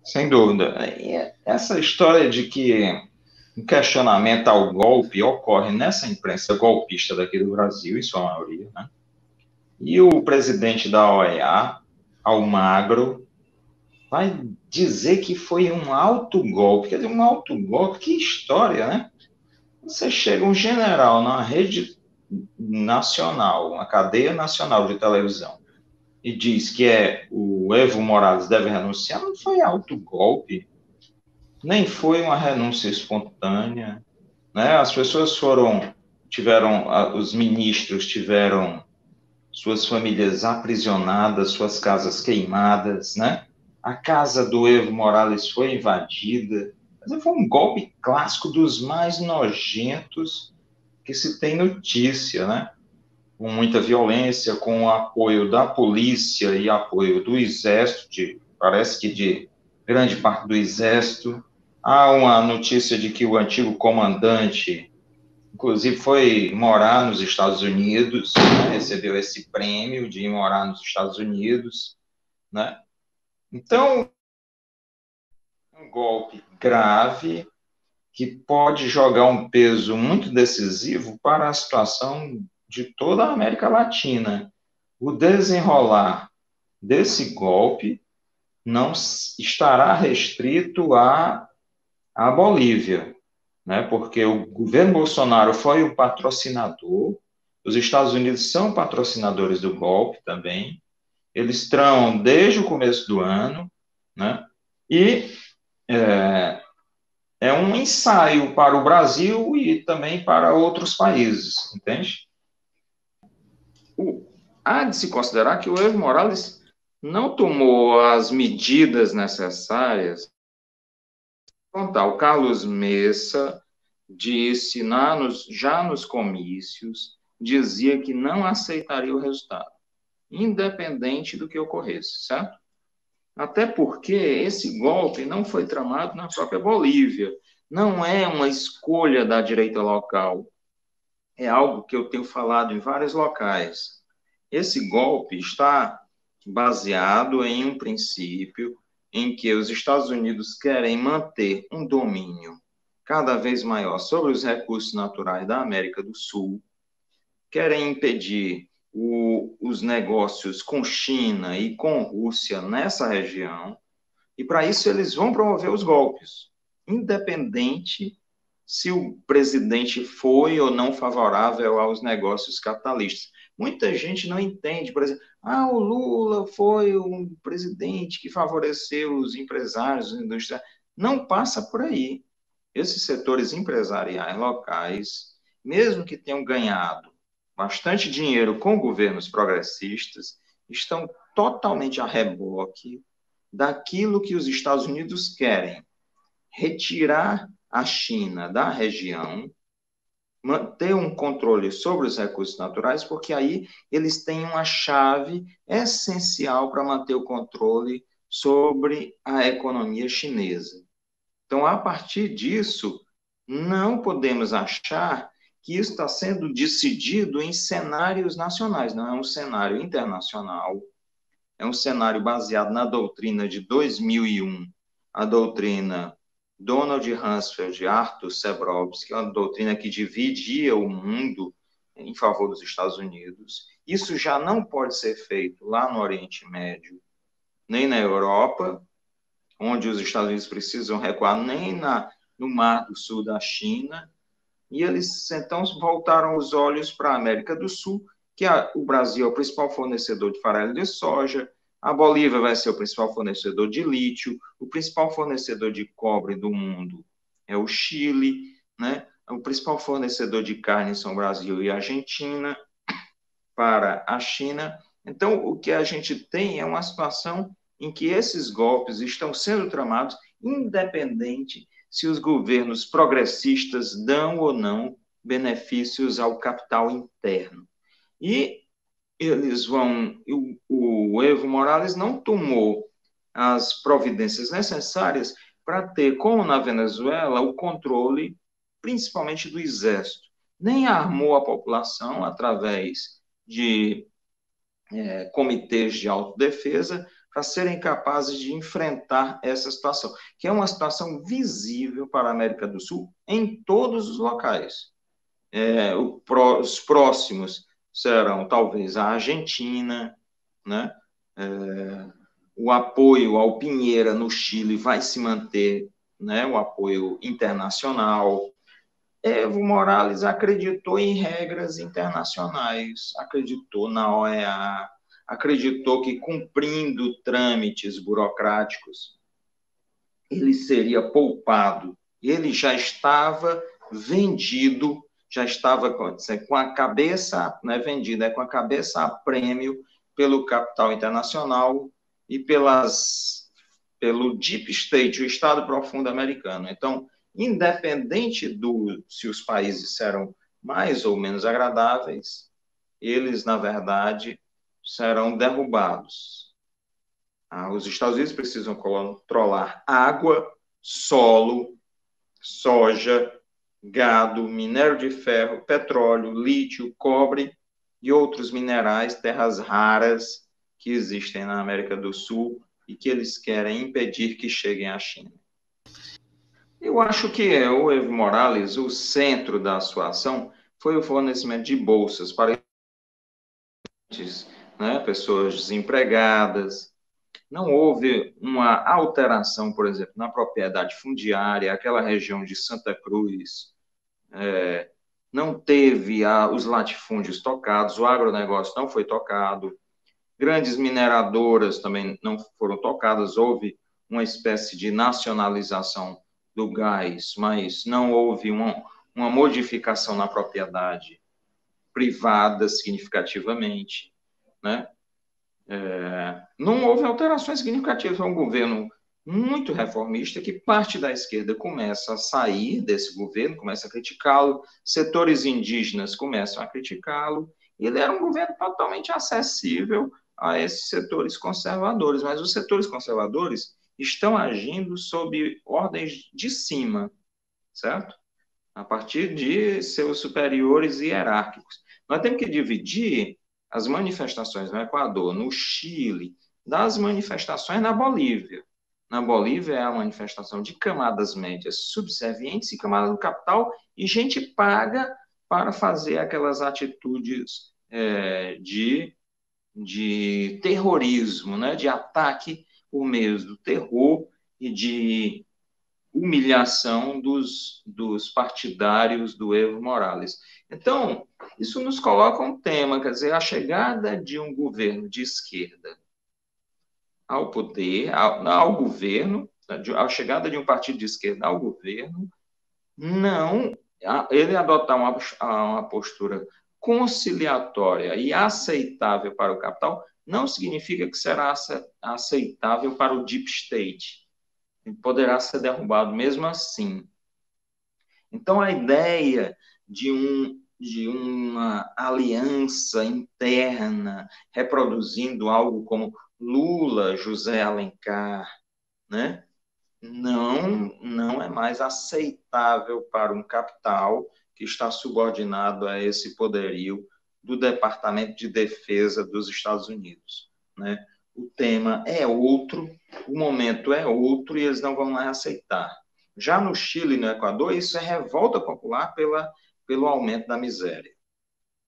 Sem dúvida. E essa história de que um questionamento ao golpe ocorre nessa imprensa golpista daqui do Brasil, em sua maioria, né? E o presidente da OEA, Almagro, vai dizer que foi um autogolpe. Quer dizer, um autogolpe, que história, né? Você chega um general na rede nacional, uma cadeia nacional de televisão, e diz que o Evo Morales deve renunciar, não foi autogolpe, nem foi uma renúncia espontânea, né? As pessoas os ministros tiveram suas famílias aprisionadas, suas casas queimadas, né? A casa do Evo Morales foi invadida. Foi um golpe clássico dos mais nojentos que se tem notícia, né? Com muita violência, com o apoio da polícia e apoio do exército, parece que de grande parte do exército. Há uma notícia de que o antigo comandante, inclusive, foi morar nos Estados Unidos, né? Recebeu esse prêmio de ir morar nos Estados Unidos, né? Então, um golpe grave que pode jogar um peso muito decisivo para a situação de toda a América Latina. O desenrolar desse golpe não estará restrito à Bolívia, né? Porque o governo Bolsonaro foi o patrocinador, os Estados Unidos são patrocinadores do golpe também, eles estão desde o começo do ano, né? E é, é um ensaio para o Brasil e também para outros países, entende? Há de se considerar que o Evo Morales não tomou as medidas necessárias. O Carlos Messa disse já nos comícios, dizia que não aceitaria o resultado, independente do que ocorresse, certo? Até porque esse golpe não foi tramado na própria Bolívia, não é uma escolha da direita local, é algo que eu tenho falado em vários locais. Esse golpe está baseado em um princípio em que os Estados Unidos querem manter um domínio cada vez maior sobre os recursos naturais da América do Sul, querem impedir os negócios com China e com Rússia nessa região, e para isso eles vão promover os golpes, independente se o presidente foi ou não favorável aos negócios capitalistas. Muita gente não entende, por exemplo, o Lula foi um presidente que favoreceu os empresários, os industriais. Não passa por aí. Esses setores empresariais locais, mesmo que tenham ganhado bastante dinheiro com governos progressistas, estão totalmente a reboque daquilo que os Estados Unidos querem: retirar a China da região, manter um controle sobre os recursos naturais, porque aí eles têm uma chave essencial para manter o controle sobre a economia chinesa. Então, a partir disso, não podemos achar que isso está sendo decidido em cenários nacionais, não é um cenário internacional, é um cenário baseado na doutrina de 2001, a doutrina Donald Rumsfeld e Arthur Sebrowski, que é uma doutrina que dividia o mundo em favor dos Estados Unidos. Isso já não pode ser feito lá no Oriente Médio, nem na Europa, onde os Estados Unidos precisam recuar, nem no Mar do Sul da China. E eles então voltaram os olhos para a América do Sul, que o Brasil é o principal fornecedor de farelo de soja, a Bolívia vai ser o principal fornecedor de lítio, o principal fornecedor de cobre do mundo é o Chile, né? O principal fornecedor de carne são o Brasil e a Argentina para a China. Então, o que a gente tem é uma situação em que esses golpes estão sendo tramados, independente se os governos progressistas dão ou não benefícios ao capital interno. E eles vão. O Evo Morales não tomou as providências necessárias para ter, como na Venezuela, o controle, principalmente do exército. Nem armou a população através de comitês de autodefesa, para serem capazes de enfrentar essa situação, que é uma situação visível para a América do Sul em todos os locais. Os próximos serão talvez a Argentina, né? O apoio ao Pinheira no Chile vai se manter, né? O apoio internacional. Evo Morales acreditou em regras internacionais, acreditou na OEA, acreditou que cumprindo trâmites burocráticos ele seria poupado. Ele já estava vendido, já estava com a cabeça, não é vendida, é com a cabeça a prêmio pelo capital internacional e pelo Deep State, o Estado Profundo americano. Então, independente se os países serão mais ou menos agradáveis, eles, na verdade, serão derrubados. Os Estados Unidos precisam controlar água, solo, soja, gado, minério de ferro, petróleo, lítio, cobre e outros minerais, terras raras que existem na América do Sul e que eles querem impedir que cheguem à China. Eu acho que o Evo Morales, o centro da sua ação foi o fornecimento de bolsas para, né, pessoas desempregadas. Não houve uma alteração, por exemplo, na propriedade fundiária, aquela região de Santa Cruz, não teve os latifúndios tocados, o agronegócio não foi tocado, grandes mineradoras também não foram tocadas, houve uma espécie de nacionalização do gás, mas não houve uma modificação na propriedade privada significativamente, né? Não houve alterações significativas. É um governo muito reformista que parte da esquerda começa a sair desse governo, começa a criticá-lo, setores indígenas começam a criticá-lo. Ele era um governo totalmente acessível a esses setores conservadores, mas os setores conservadores estão agindo sob ordens de cima, certo? A partir de seus superiores hierárquicos. Nós temos que dividir as manifestações no Equador, no Chile, das manifestações na Bolívia. Na Bolívia é a manifestação de camadas médias subservientes e camadas do capital, e gente paga para fazer aquelas atitudes de terrorismo, né? De ataque por meio do terror e de humilhação dos partidários do Evo Morales. Então, isso nos coloca um tema, quer dizer, a chegada de um governo de esquerda ao poder, ao governo, a chegada de um partido de esquerda ao governo, não, ele adotar uma postura conciliatória e aceitável para o capital, não significa que será aceitável para o deep state. Poderá ser derrubado mesmo assim. Então, a ideia de uma aliança interna, reproduzindo algo como Lula, José Alencar, né? Não é mais aceitável para um capital que está subordinado a esse poderio do Departamento de Defesa dos Estados Unidos, né? O tema é outro, o momento é outro e eles não vão mais aceitar. Já no Chile e no Equador, isso é revolta popular pelo aumento da miséria.